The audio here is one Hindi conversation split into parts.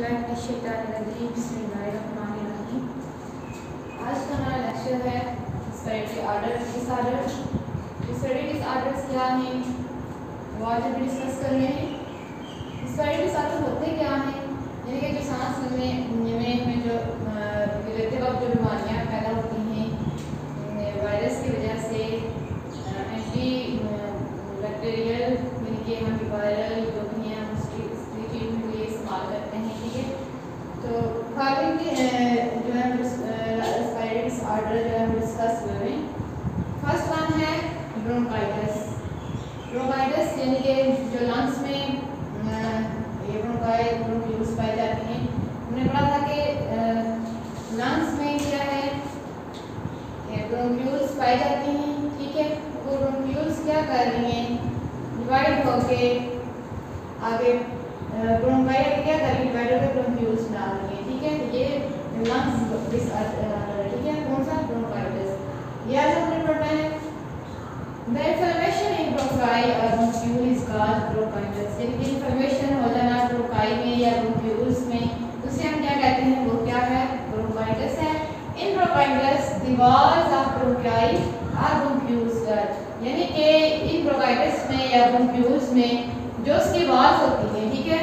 बिस्मिल्लाहिर्रहमानिर्रहीम। आज का हमारा लेक्चर है respiratory order disorders. Respiratory disorders क्या हैं वो आज हम डिस्कस कर रहे हैं। रिस्पिरेटरी डिसऑर्डर होते क्या हैं, यानी कि जो सांस लेने में जो लेते वक्त जो बीमारियाँ पैदा होती हैं वायरस की वजह से, एंटी बैक्टीरियल यानी कि एंटीवायरल जो भी हैं हम उसकी ट्रीटमेंट के लिए इस्तेमाल करते हैं। ठीक है, तो फॉलोइंग जो है रिस्पिरेटरी डिसऑर्डर जो है हम डिस्कस करें। फर्स्ट वन है ब्रोंकाइटिस। ब्रोंकाइटिस यानी कि जो लंग्स में ये ब्रोंक्यूल्स पाई जाती हैं। हमने पढ़ा था कि लंग्स में क्या है, ब्रोंक्यूल्स पाई जाती हैं। ठीक है, वो ब्रोंक्यूल्स क्या कर रही हैं, डिवाइड होके आगे ब्रोंकाई क्या कर रही है, डिवाइड होकर ब्रोंक्यूल्स बना रही है। ठीक है, ये लंग्स डिसऑर्डर। ठीक है, कौन सा, ब्रोंकाइटिस। ये आज हमने पढ़ना है। द इन्फ्लेमेशन इन ब्रोंकाई और ब्रोंक्यूल इज कॉल्ड ब्रोंकाइटिस। यानी कि इन्फ्लेमेशन हो जाना ब्रोंकाई में या ब्रोंक्यूल्स में, उसे हम क्या कहते हैं, वो क्या है, ब्रोंकाइटिस है। In bronchitis the walls of bronchi are bronchioles cut, यानी कि इन ब्रोंकाइटिस में या ब्रोंक्यूल्स में जो उसकी वॉल्स होती है, ठीक है,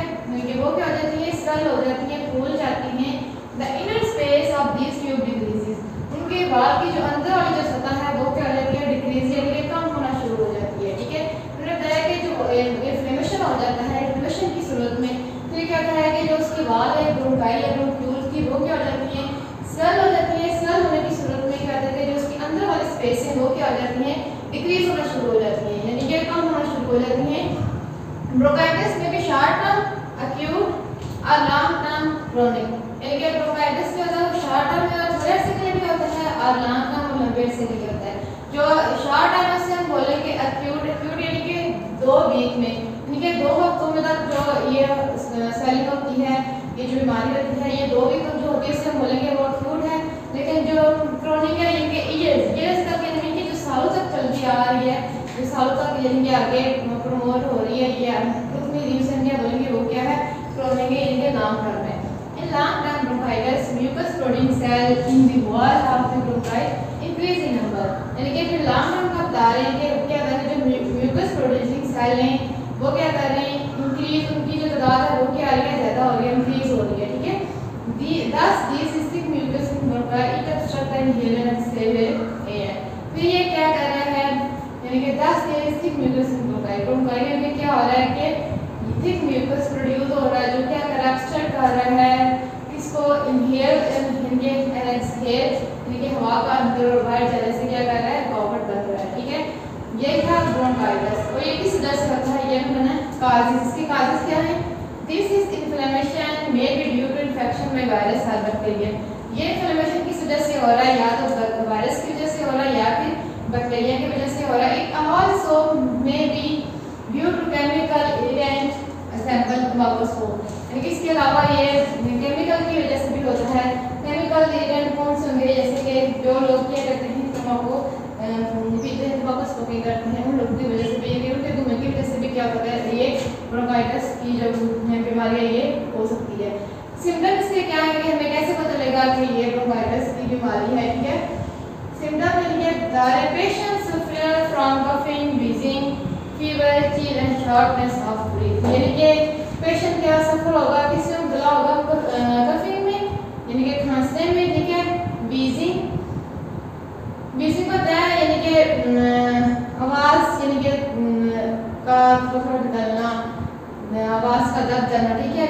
वो क्या हो जाती है, स्वेल हो जाती है, फूल जाती हैं। The inner space of this tube decreases, उनके वॉल की जो अंदर वाली जो सतह है वो क्या हो जाती है, डिक्रीज यानी कि कम होना शुरू हो जाती है। ठीक है, मैंने बताया कि जो इन्फ्लेमेशन हो जाता है, इन्फ्लेमेशन की सूरत में तो ये क्या होता है कि जो उसकी वॉल है ब्रोंकाई या ब्रोंक्यूल की वो क्या हो जाती है, स्वेल हो जाती है। स्वेल होने की सूरत में क्या होता है कि जो उसकी अंदर वाली स्पेस है वो क्या हो जाती है, डिक्रीज होना शुरू हो जाती है, यानी कि कम होना शुरू हो जाती है। ब्रोंकाइटिस में भी शॉर्ट टर्म, एक्यूट और लॉन्ग टर्म क्रोनिक, यानी कि ब्रोंकाइटिस जो होता है वो शॉर्ट टर्म में थोड़े से के लिए भी होता है और लॉन्ग टर्म और लंबे से के लिए होता है। जो शॉर्ट टर्म से हम बोलेंगे एक्यूट, एक्यूट यानी कि 2 वीक में, यानी कि 2 हफ्तों में तक जो ये स्वेलिंग होती है, ये जो बीमारी होती है, ये 2 वीक तक जो होती है इसे हम बोलेंगे वो एक्यूट है। लेकिन जो क्रोनिक है यानी कि ईयर्स तक, यानी कि जो सालों तक चलती आ रही है, जो सालों तक यानी कि आगे प्रमोट हो रही है, ये कितनी रीजन क्या बोलेंगे वो क्या है, क्रोनिक है, यानी कि लॉन्ग टर्म है। In long term bronchitis mucus producing cell in the wall of the bronchi increase in number, यानी कि फिर लॉन्ग टर्म का बता रहे हैं कि क्या कर रहे हैं, जो म्यूकस प्रोड्यूसिंग सेल हैं वो क्या कर रहे हैं, इंक्रीज, उनकी जो तादाद है वो क्या आ रही है, ज्यादा हो रही है, इंक्रीज हो रही है। ठीक है, thus this is thick mucus in bronchi it obstruct the inhaler and save air। फिर ये क्या कर रहा है, यानी कि 10 there is thick mucus in bronchi, bronchi में क्या हो रहा है कि थिक म्यूकस प्रोड्यूस हो रहा है जो क्या कर रहा है, ऑब्स्ट्रक्ट कर रहा है किसको, इनहेल यानी कि एक्सहेल यानी कि हवा का अंदर और बाहर जाने से क्या कर रहा है, कॉवर्ट बन रहा है। ठीक है, ये था ब्रोंकाइटिस। और ये किस वजह से होता है, ये हमने काजेस, इसके काजेस क्या हैं, this is inflammation may be due to infection by virus और बैक्टीरिया। ये इन्फ्लेमेशन किस वजह से हो रहा है, या तो वायरस की वजह से हो रहा है या फिर बैक्टीरिया की वजह से हो रहा है। It also may be due to chemical agent sample तंबाकू, यानी कि इसके अलावा ये केमिकल की वजह से भी होता है। केमिकल एजेंट कौन से होंगे, जैसे कि जो लोग क्या करते हैं, तंबाकू पीते हैं, तंबाकू स्मोकिंग करते हैं, उन लोगों की वजह से भी, उनके धुएं की वजह से भी क्या होता है, ये ब्रोंकाइटिस की जो बीमारी है ये हो सकती है। सिम्टम इसके क्या है कि हमें कैसे पता चलेगा कि ये ब्रोंकाइटिस की बीमारी है। ठीक है, सिम्टम यानी कि patient suffer from coughing, wheezing, fever, chill and shortness of breath, यानी कि पेशेंट क्या सफर होगा, किसमें मुबतला होगा, कफिंग में यानी कि खांसने में, ठीक है, व्हीजिंग होता है यानी कि आवाज यानी कि का थोड़ा निकलना, आवाज का दब जाना, ठीक है,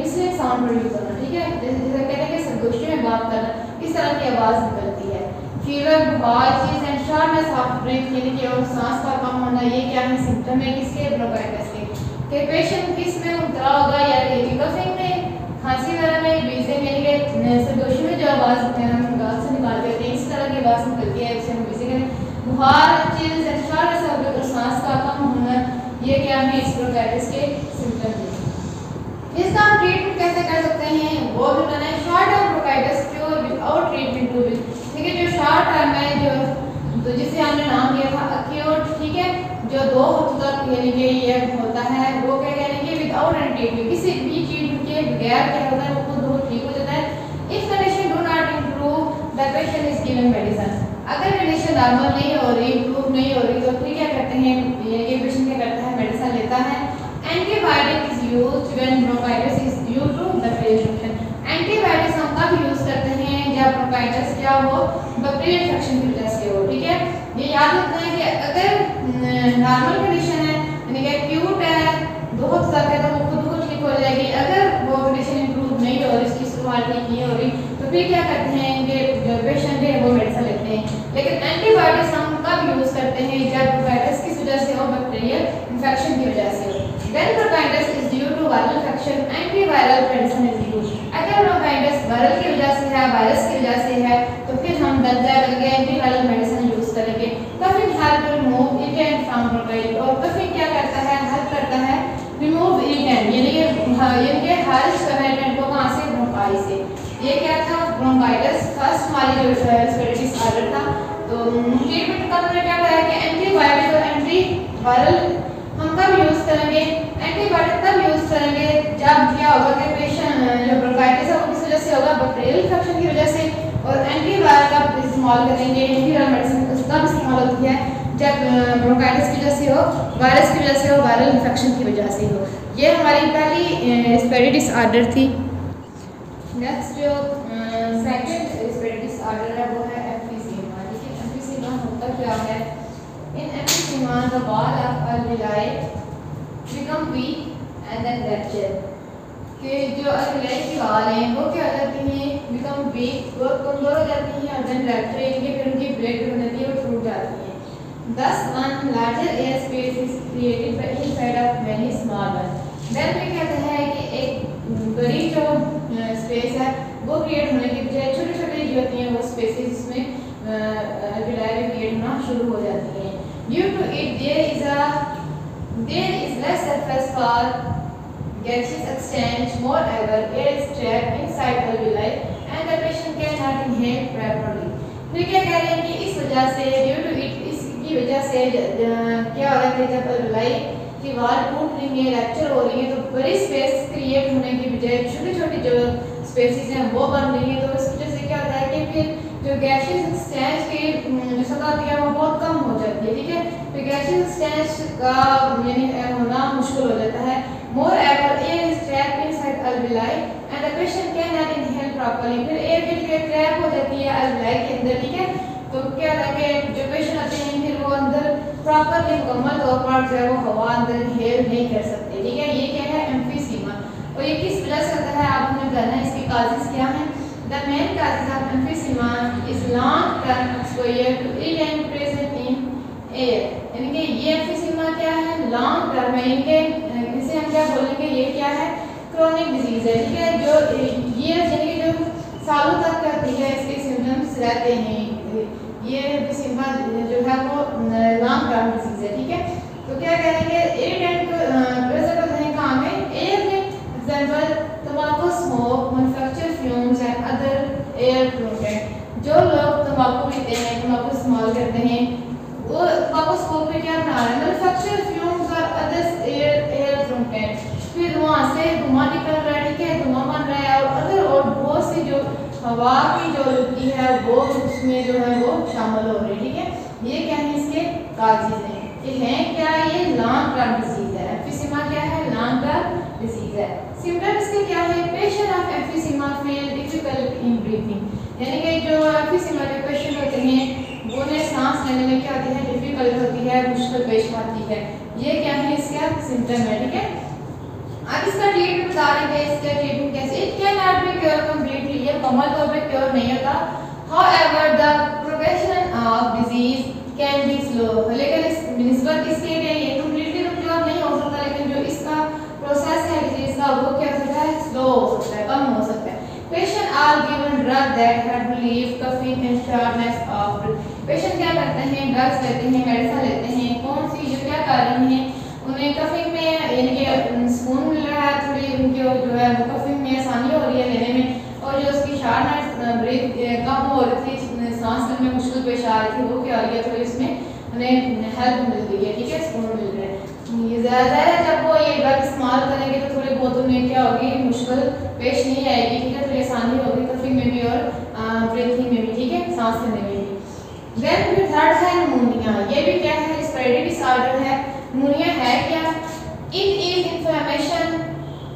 इसलिए साउंड प्रोड्यूस करना। ठीक है, जैसे कहते हैं कि संगोष्ठी में बात करना, इस तरह की आवाज निकलती है। फीवर, बुखार, चीज एंड शॉर्टनेस ऑफ ब्रेथ यानी कि और सांस का कम होना, ये क्या है, सिम्टम है किसके, ब्रोंकाइटिस के पेशेंट किस में मुबतला होगा, या कफिंग में, खांसी वगैरह में, व्हीजिंग यानी कि संगोष्ठी में जो आवाज हम गाल से निकाल देते हैं, इस तरह की आवाज निकलती है, इसे हम व्हीजिंग कहते हैं। बुखार, चीज एंड शॉर्टनेस ऑफ ब्रेथ, सांस का कम होना, ये क्या है, इस ब्रोंकाइटिस के सिम्टम है। इसका हम ट्रीटमेंट कैसे कर सकते हैं, वो भी बताना है। Short term bronchitis cure without treatment to be, देखिए जो शॉर्ट टर्म है जो तो जिसे हमने नाम दिया था एक्यूट, ठीक है, जो 2 हफ्तों तक यानी कि ये होता है, वो क्या यानी कि विदाउट एनी ट्रीटमेंट, किसी भी ट्रीटमेंट के बगैर क्या होता है, वो पेशेंट इज गिवन मेडिसिन। अगर कंडीशन नॉर्मल नहीं हो रही, इम्प्रूव नहीं हो रही, तो फिर क्या करते हैं, ये पेशेंट क्या करता है, मेडिसिन लेता है। Antibiotic is used when bronchitis is due to bacterial infection. Antibiotics हम कब यूज करते हैं, जब ब्रोंकाइटिस क्या हो, बैक्टीरियल इन्फेक्शन की वजह से हो। ठीक है, ये याद रखना है कि अगर नॉर्मल कंडीशन है यानी कि एक्यूट है, 2 हफ्ते तक है, तो वो खुद को ठीक हो जाएगी। अगर वो कंडीशन इंप्रूव नहीं हो रही, इसकी शुरुआत ठीक नहीं हो रही, तो फिर क्या करते हैं कि जो पेशेंट है वो मेडिसिन लेते हैं। लेकिन एंटीबायोटिक्स हम कब यूज करते हैं, जब ब्रोंकाइटिस किस वजह से हो, बैक्टीरियल इन्फेक्शन की वजह से हो। When bronchitis is due to viral infection, antiviral medicine is used. अगर ब्रोंकाइटिस वायरल की वजह से है, वायरस की वजह से है, तो फिर हम दर्जा करके एंटीवायरल मेडिसिन यूज करेंगे। Coughing help to remove irritant from bronchitis. और कफिंग क्या करता है, हेल्प करता है रिमूव इरिटेंट, यानी कि खारिज करना इरिटेंट को कहां से, ब्रोंकाई से। ये क्या था, ब्रोंकाइटिस फर्स्ट हमारी जो रेस्पिरेटरी डिसऑर्डर था। तो ट्रीटमेंट का हमने क्या कहा कि एंटीबायोटिक और एंटीवायरल हम कब यूज करेंगे, एंटीबायोटिक तब यूज करेंगे जब क्या होगा कि पेशेंट जो ब्रोंकाइटिस है वो किस वजह से होगा, बैक्टीरियल इन्फेक्शन की वजह से। और एंटीवायरल का इस्तेमाल करेंगे, एंटीवायरल मेडिसिन तब इस्तेमाल होती है जब ब्रोंकाइटिस की वजह से हो, वायरस की वजह से हो, वायरल इन्फेक्शन की वजह से हो। ये हमारी पहली रेस्पिरेटरी डिसऑर्डर थी। नेक्स्ट जो सेकंड रेस्पिरेटरी डिसऑर्डर है वो है एम्फीसीमा। देखिए एम्फीसीमा होता क्या है, in emphysema the wall of alveoli become weak and then rupture. कि जो अल्वेओलाई की वॉल हैं वो क्या हो जाती हैं, बिकम वीक, वो कमजोर हो जाती हैं, और देन रप्चर इनके फिर उनकी ब्रेक हो जाती है, वो टूट जाती है। Thus, one larger air space is created by inside of many small ones. Then we कहते हैं कि एक बड़ी जो स्पेस है वो क्रिएट होने की बजाय छोटी छोटी जो होती हैं वो स्पेसेस इसमें अल्वेओलाई में क्रिएट होना शुरू हो जाती हैं। Due to it, there is less surface for gaseous exchange. Moreover, air is trapped inside alveoli and the patient cannot inhale properly. फिर क्या कह रहे हैं कि इस वजह से due to it की वजह से क्या हो रहा है, जब अल्वेओलाई की वॉल टूट रही है, रप्चर हो रही है, तो बड़ी स्पेस क्रिएट होने की बजाय छोटी छोटी जो स्पेसेस हैं वो बन रही है। तो इस वजह से क्या होता है कि फिर जो गैसेस एक्सचेंज की जो सतह होती है वो बहुत कम हो जाती है। ठीक है, तो गैसेस एक्सचेंज का यानी होना मुश्किल हो जाता है। Moreover, air is trapped inside alveoli and the patient cannot inhale properly. फिर एयर के ट्रैप हो जाती है अल्वेओलाई के अंदर। ठीक है, तो क्या होता है कि जो पेशेंट आते हैं फिर वो अंदर प्रॉपरली मुकम्मल तौर पर जो है वो हवा अंदर इनहेल नहीं कर सकते। ठीक है, ये क्या है, एम्फीसीमा। और ये किस वजह से होता है, आप हमें जानना है इसकी काजेस क्या हैं। The main causes of emphysema is long term exposure to irritant present in air. यानी कि ये एम्फीसीमा क्या है, लॉन्ग टर्म है, इनके इसे हम क्या बोलेंगे, ये क्या है, क्रोनिक डिजीज है। ठीक है, जो ये यानी कि जो सालों तक रहती है, इसके सिम्टम्स रहते हैं, ये एम्फीसीमा जो है वो लॉन्ग टर्म डिजीज है। ठीक है, तो क्या करेंगे, इरिटेंट प्रेजेंट होते हैं कहाँ में, एयर में। एग्जांपल तंबाकू smoke, manufacture fumes and other air pollutant. जो लोग तंबाकू पीते हैं, तंबाकू इस्तेमाल करते हैं, वो तंबाकू स्मोक में क्या बना रहे हैं, मैन्युफैक्चर फ्यूम्स और अदर एयर पोल्यूटेंट। फिर वहाँ से धुआं निकल रहा है। ठीक है, धुआं बन रहा है, और अदर और बहुत सी जो हवा की जो होती है वो उसमें जो है वो शामिल हो रही है। ठीक है, ये क्या है, इसके काजेज हैं। ये हैं क्या, ये लॉन्ग टर्म डिजीज है। एम्फीसीमा क्या है, लॉन्ग टर्म डिजीज है। सिम्टम इसके क्या है, patient of emphysema feel difficult in breathing. यानी कि जो एम्फीसीमा के पेशेंट होते हैं वो उन्हें सांस लेने में क्या होती है, डिफिकल्ट होती है, मुश्किल पेश आती है। ये क्या है, इसका सिम्टम है। ठीक है, अब इसका ट्रीटमेंट बता रहे थे, इसका ट्रीटमेंट कैसे, it can not be cure completely, ये मुकम्मल तौर पे क्योर नहीं होता। However the progression of disease can be slow, लेकिन इस निस्बत इसके लिए ये कंप्लीटली तो क्योर नहीं हो सकता, लेकिन जो इसका प्रोसेस है डिजीज का वो क्या हो सकता है, स्लो हो सकता है, कम हो सकता है। Patient are given drug that help relieve coughing and shortness of breath. Patient क्या करते हैं, ड्रग्स लेते हैं, मेडिसिन लेते हैं, कौन सी जो क्या कारण है, उन्हें कफिंग में यानी कि सुकून मिल रहा है, थोड़ी उनकी जो है कफिंग में आसानी हो रही है लेने में, और जो उसकी शॉर्टनेस ब्रीथ कम हो रही थी, सांस लेने में मुश्किल पेश आ रही थी, वो क्या हो रही है, थोड़ी इसमें उन्हें हेल्प मिल रही है। ठीक है, सुकून मिल रहा है। ये ज़्यादा है जब वो ये ड्रग इस्तेमाल करेंगे तो थोड़ी बहुत उन्हें क्या होगी, मुश्किल पेश नहीं आएगी। ठीक है, थोड़ी आसानी होगी कफिंग में भी और ब्रीथिंग में भी। ठीक है, सांस लेने। देन फिर थर्ड है निमोनिया। ये भी क्या है, रेस्पिरेटरी डिसऑर्डर है। निमोनिया है क्या, it is inflammation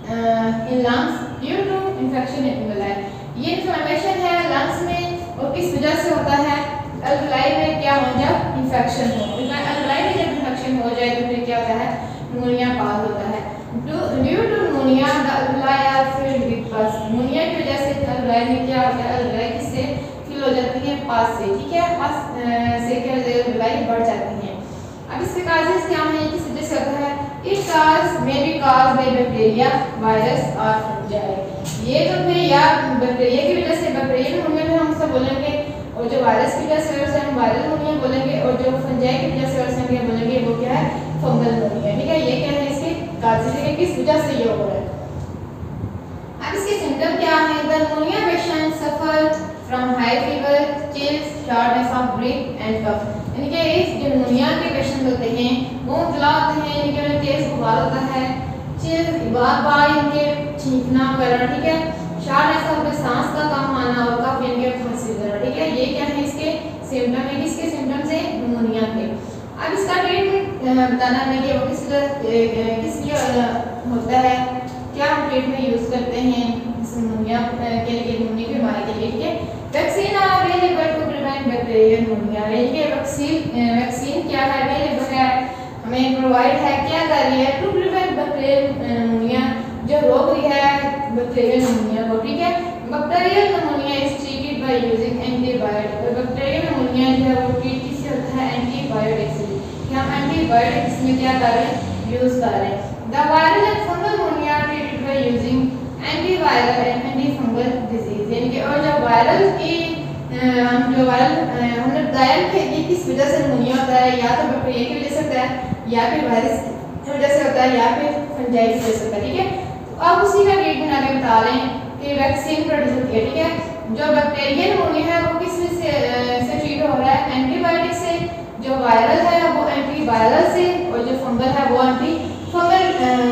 in lungs due to infection in alveoli. ये इन्फ्लेमेशन है लंग्स में और किस वजह से होता है, अल्वेलाई में क्या हो, जब इन्फेक्शन हो, अल्वेलाई में जब इन्फेक्शन हो जाए तो फिर क्या होता है, निमोनिया पास होता है। Due to pneumonia the alveoli are filled with pus. Pneumonia की वजह से अल्वेलाई में क्या होता है, अल्वेलाई किससे फिल हो जाती है, पस से, ठीक है, पस से क्या अल्वेलाई बढ़ जाती है। अब इसके काजेस क्या हैं, किस वजह से होता है, it cause may be cause by bacteria, virus और फंजाई। ये तो फिर या बैक्टीरिया की वजह से, बैक्टीरियल निमोनिया में हम सब बोलेंगे, और जो वायरस की वजह से उसे हम वायरल निमोनिया बोलेंगे, और जो फंजाई की वजह से उसे हम क्या बोलेंगे, वो क्या है, फंगल निमोनिया, ठीक है। ये क्या है, इसके काजेस है, किस वजह से ये हो रहा है। अब इसके सिम्टम क्या हैं, the pneumonia patient suffer from high fever, chills, shortness of breath and cough. यानी कि इस जो निमोनिया के पेशेंट होते हैं वो बुला होते हैं, यानी कि उन्हें तेज बुखार होता है, चिल्स, बार-बार इनके छींकना वगैरह, ठीक है, शॉर्टनेस ऑफ सांस का कम आना और कफ यानी कि खांसी वगैरह, ठीक है। ये क्या है, इसके सिम्टम है, किसके सिम्टम्स है, निमोनिया के। अब इसका ट्रीटमेंट बताना है कि वो किस लिए होता है, क्या हम ट्रीटमेंट यूज करते हैं इस निमोनिया के लिए, निमोनिया की बीमारी के लिए, ठीक है। Vaccine are available to prevent bacterial pneumonia. यानी वैक्सीन क्या है, अवेलेबल है, हमें प्रोवाइड है, क्या कर रही है, टू प्रिवेंट बैक्टीरियल निमोनिया, जो रोक रही है बैक्टीरियल निमोनिया को, ठीक है। Bacterial pneumonia is treated by using antibiotic. तो बैक्टीरियल निमोनिया जो है वो ट्रीट किससे होता है, एंटीबायोटिक से, कि हम एंटीबायोटिक इसमें क्या कर रहे हैं, यूज कर रहे हैं। The viral and fungal pneumonia treated by using antiviral and antifungal disease. यानी कि और जो वायरल की हमने बताया कि ये किस वजह से निमोनिया होता है, या तो बैक्टीरिया की वजह से होता है, या फिर वायरस की वजह से होता है, या फिर फंजाई की वजह से होता है, ठीक है। तो अब उसी का ट्रीटमेंट आगे बता रहे हैं कि वैक्सीन प्रोड्यूस होती है, ठीक है। जो बैक्टीरियल निमोनिया है वो किस से ट्रीट हो रहा है, एंटीबायोटिक से, जो वायरल है वो एंटीवायरल से, और जो फंगल है वो एंटीफंगल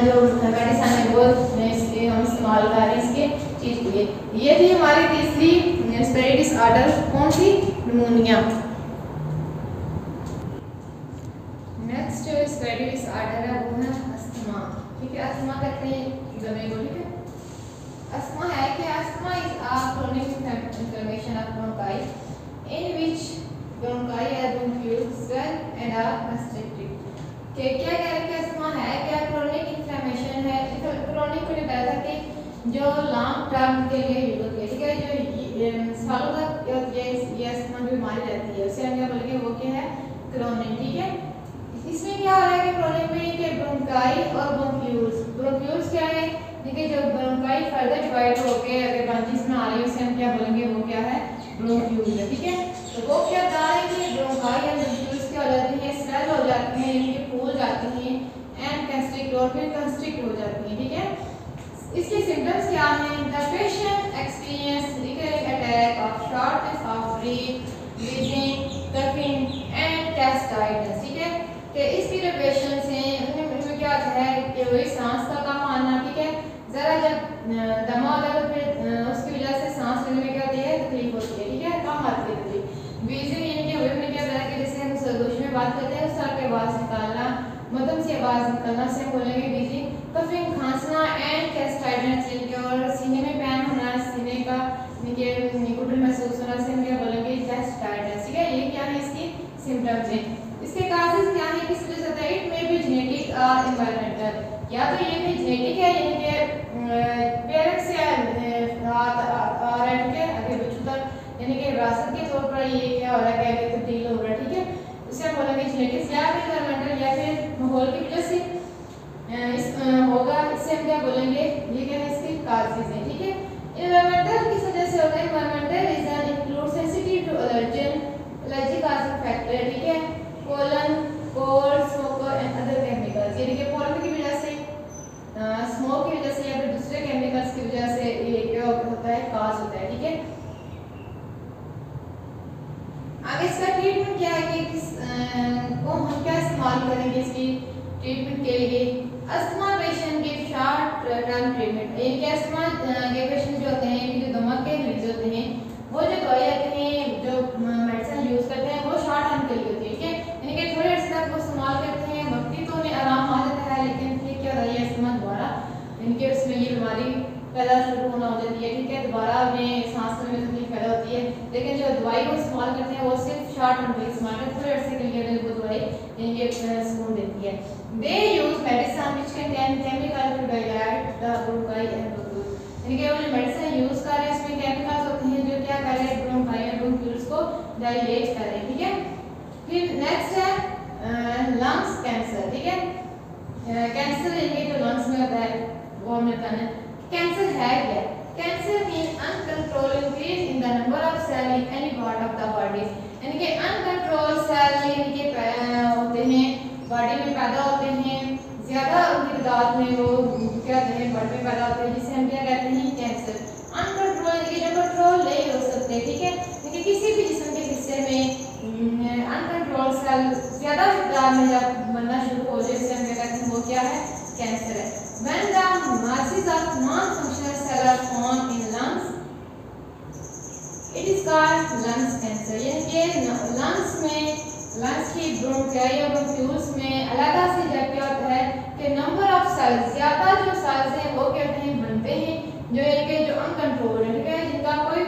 जो मेडिसिन है वो इसके हम इस्तेमाल कर रहे हैं इसके चीज के लिए। ये थी हमारी तीसरी रेस्पिरेटरी डिसऑर्डर, कौन सी, निमोनिया। नेक्स्ट जो रेस्पिरेटरी डिसऑर्डर है वो है अस्थमा, ठीक है। अस्थमा कहते हैं दमे को, ठीक है। अस्थमा है कि asthma is a chronic inflammation of bronchi in which bronchi are bronchioles swell and are constricted. क्या कह रहे हैं कि अस्थमा है क्या, क्रोनिक इन्फ्लेमेशन है। क्रोनिक को बताया था कि जो लॉन्ग टर्म के लिए यूज होती है, ठीक है, जो सालों तक ये अस्थमा जो बीमारी रहती है उसे हम क्या बोलेंगे, वो क्या है, क्रोनिक, ठीक है। इसमें क्या हो रहा है कि क्रोनिक में कि ब्रोंकाई और ब्रोंक्यूल्स, ब्रोंक्यूल्स क्या है, देखिए जो ब्रोंकाई फर्दर डिवाइड होके अगर ब्रांचेस में आ रही है उसे हम क्या बोलेंगे, वो क्या है, ब्रोंक्यूल है, ठीक है। तो वो क्या बता रहे हैं कि ब्रोंकाई या ब्रोंक्यूल्स क्या हो जाती है, स्वेल हो जाती है, यानी कि फूल जाती हैं, एंड कंस्ट्रिक्ट और फिर कंस्ट्रिक्ट हो जाती हैं, ठीक है। इसके सिम्टम्स क्या हैं, the patient experience recurring attack of shortness of breath, wheezing, coughing and chest tightness, ठीक है। कि इस तरह पेशेंट्स हैं उनमें क्या होता है कि वही सांस का कम आना, ठीक है, जरा जब दमा होता है तो फिर उसकी वजह से सांस लेने में क्या होती है, तकलीफ होती है, ठीक है, कम आती है तकलीफ। व्हीजिंग यानी कि वही क्या बताया कि जैसे हम सरगोशी में बात करते हैं उस तरह की आवाज निकालना, मध्यम सी आवाज निकलना से बोलेंगे व्हीजिंग। कफिंग खांसना एंड चेस्ट टाइटनेस यानी कि और सीने में पैन होना, सीने का घुटन महसूस होना से हम क्या बोलेंगे, चेस्ट टाइटनेस, ठीक है। ये क्या है इसकी सिम्टम्स हैं। इसके काजेस क्या है, किस वजह से होता है, इट मे बी जेनेटिक और एनवायरमेंटल, या तो ये भी जेनेटिक है यानी कि पेरेंट्स से आ रहा है, ठीक है, आगे बच्चों तक, यानी कि विरासत के तौर पर ये क्या हो रहा है, आगे तब्दील हो रहा है, ठीक है, उसे हम बोलेंगे जेनेटिक्स, या फिर एनवायरमेंटल या फिर माहौल की वजह से होगा, इससे हम क्या बोलेंगे, ये क्या है इसके काजेस हैं, ठीक है। एनवायरमेंटल किस वजह से होता है, environmental reason include sensitive to allergen, allergy causing factor, ठीक है, pollen, cold, smoke and other chemicals, यानी कि पोलन की वजह से, स्मोक की वजह से या फिर दूसरे केमिकल्स की वजह से ये क्या होता है, काज होता है, ठीक है। आगे इसका ट्रीटमेंट क्या है कि किस को हम क्या इस्तेमाल करेंगे इसकी ट्रीटमेंट के लिए। Asthma patient give short term treatment, यानी कि अस्थमा के पेशेंट जो होते हैं, जो दमा के मरीज होते हैं, वो जो दवाई आते हैं जो पैदा शुरू होना हो जाती है, ठीक है, दोबारा में सांस लेने में तकलीफ पैदा होती है। लेकिन जो दवाई को इस्तेमाल करते हैं वो सिर्फ शॉर्ट टर्म के इस्तेमाल करते हैं, थोड़े अर्से के लिए वो दवाई ये सुकून देती है। They use medicine which contain chemical to dilate the bronchi and bronchioles, यानी कि वो जो मेडिसिन यूज कर रहे हैं इसमें केमिकल्स होते हैं जो क्या कर रहे हैं, ब्रोंकाई और ब्रोंक्यूल्स को डायलेट कर रहे हैं, ठीक है। फिर नेक्स्ट है लंग्स कैंसर, ठीक है। कैंसर ये जो लंग्स में होता है वो हमने बताना है। कैंसर है क्या? Cancer mean uncontrolled increase in the number of cell in any part of the body, यानी कि अनकंट्रोल्ड सेल यानी कि होते हैं बॉडी में पैदा होते हैं, ज्यादा उनकी तादाद में वो क्या कहते हैं बॉडी में पैदा होते हैं, जिसे हम क्या कहते हैं कैंसर। अनकंट्रोल यानी कि जो कंट्रोल नहीं हो सकते, ठीक है, यानी किसी भी जिस्म के हिस्से में अनकंट्रोल सेल ज्यादा तादाद में जब बनना शुरू हो जाए जिसे हम क्या कहते हैं वो क्या है, कैंसर है। When the masses of non-functional cells are found in lungs, it is called lungs cancer, यानी कि lungs में lungs की ब्रोंकाई और ब्रोंक्यूल्स में अलग से जब क्या होता है कि नंबर ऑफ सेल्स ज्यादा जो सेल्स हैं वो क्या होते हैं बनते हैं जो यानी कि जो अनकंट्रोल है, ठीक है, जिनका कोई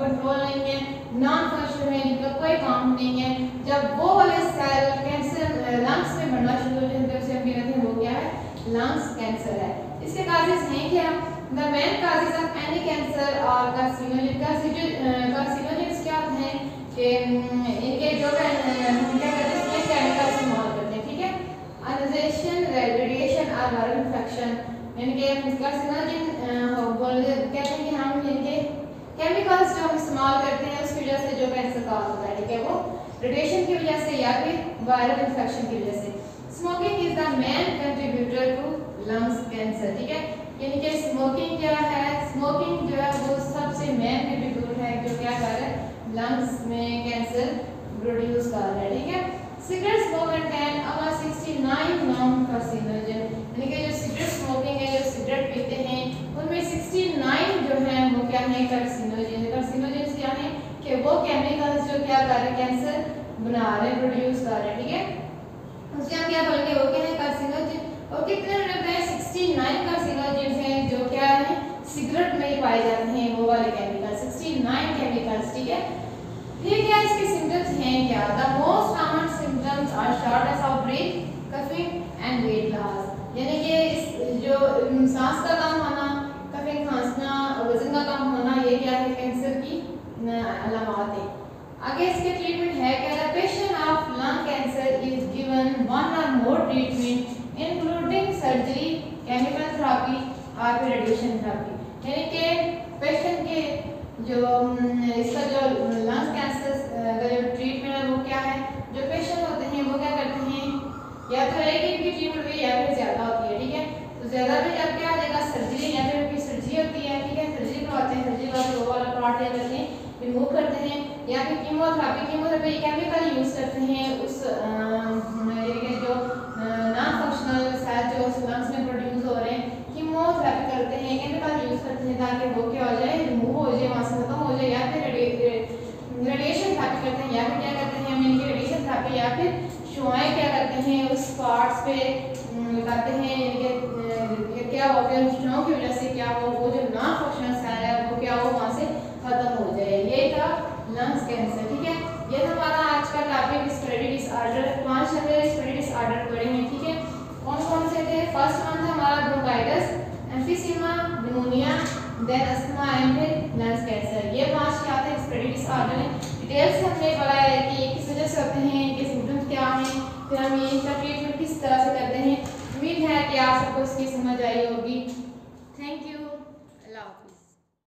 कंट्रोल नहीं है, नॉन फंक्शनल है, जिनका कोई काम नहीं है, जब वो वाले सेल कैंसर लंग्स में बनना शुरू हो जाते हैं उसे हम कहते हैं वो क्या है, लंग्स कैंसर है। इसके काजेस हैं क्या? The main causes of any cancer और कार्सिनोजेन, कार्सिनोजेंस क्या होते हैं कि इनके जो हम क्या करते हैं इसमें केमिकल इस्तेमाल करते हैं, ठीक है, आयोनाइजेशन, रेडिएशन और वायरल इन्फेक्शन, यानी कि कार्सिनोजेन कहते हैं कि हम इनके केमिकल्स जो हम इस्तेमाल करते हैं उसकी वजह से जो कैंसर का होता है, ठीक है, वो रेडिएशन की वजह से या फिर वायरल इन्फेक्शन की वजह से। Smoking is the main contributor to lungs cancer, ठीक है, यानी कि स्मोकिंग क्या है, स्मोकिंग जो है वो सबसे मेन कंट्रीब्यूटर है जो क्या कर रहा है लंग्स में कैंसर प्रोड्यूस कर रहा है, ठीक है। Cigarette smoke contain about 69 non carcinogen, यानी कि जो सिगरेट स्मोकिंग है, जो सिगरेट पीते हैं उनमें 69 जो है वो क्या है कार्सिनोजेन। कार्सिनोजेन क्या है कि वो केमिकल्स जो क्या कर रहे हैं कैंसर बना रहे हैं, प्रोड्यूस कर रहे हैं, ठीक है, उसके हम क्या बोलेंगे वो क्या है कार्सिनोजेन। और कितने रहते हैं 69 कार्सिनोजेंस हैं जो क्या है सिगरेट में ही पाए जाते हैं वो वाले केमिकल 69 केमिकल्स, ठीक है। फिर क्या इसके सिम्टम्स हैं क्या? The most common symptoms are shortness of breath, coughing and weight loss, यानी कि इस जो सांस का कम होना, कफिंग खांसना, वजन का कम होना, ये क्या है कैंसर की अलामत है। आगे इसके ट्रीटमेंट है क्या? The patient of lung cancer is given one और more treatment including surgery, chemical therapy और फिर रेडिएशन थेरेपी, यानी कि पेशेंट के जो इसका जो लंग कैंसर का जो ट्रीटमेंट है वो क्या है, जो पेशेंट होते हैं वो क्या करते हैं या तो एक दिन की ट्रीटमेंट हुई या फिर ज्यादा होती है, ठीक है, तो ज्यादा में जब क्या आ जाएगा सर्जरी या फिर उनकी सर्जरी होती है, ठीक है, सर्जरी करवाते हैं, सर्जरी करके वो वाला पार्ट क्या करते हैं रिमूव करते हैं, या फिर कीमोथेरेपी, कीमोथेरेपी केमिकल यूज करते हैं उस जो नॉन फंक्शनल सेल जो लंग्स में प्रोड्यूस हो रहे हैं, कीमोथेरेपी करते हैं, केमिकल यूज करते हैं ताकि वो क्या हो जाए रिमूव हो जाए, वहाँ से खत्म हो जाए, या फिर रेडिएशन थेरेपी करते हैं, या फिर क्या करते हैं हम इनकी रेडिएशन थेरेपी या फिर शुआएं क्या करते हैं उस पार्ट्स पे लगाते हैं, इनके क्या हो गया शुआओं की वजह से क्या हो वो जो नॉन फंक्शनल सेल है वो क्या हो वहाँ से खत्म हो जाए। ये था लंग्स कैंसर, ठीक है, ये था हमारा आज का टॉपिक रेस्पिरेटरी डिसऑर्डर। 5 हमने रेस्पिरेटरी डिसऑर्डर पढ़े हैं, ठीक है, कौन कौन से थे? फर्स्ट वन था हमारा bronchitis, emphysema, pneumonia, then asthma and फिर लंग्स कैंसर। ये 5 क्या थे रेस्पिरेटरी डिसऑर्डर है। डिटेल से हमने पढ़ा है कि ये किस वजह से होते हैं, इनके सिम्टम्स क्या हैं, फिर हम ये इनका ट्रीटमेंट किस तरह से करते हैं। उम्मीद है कि आप सबको इसकी समझ आई होगी। Thank you.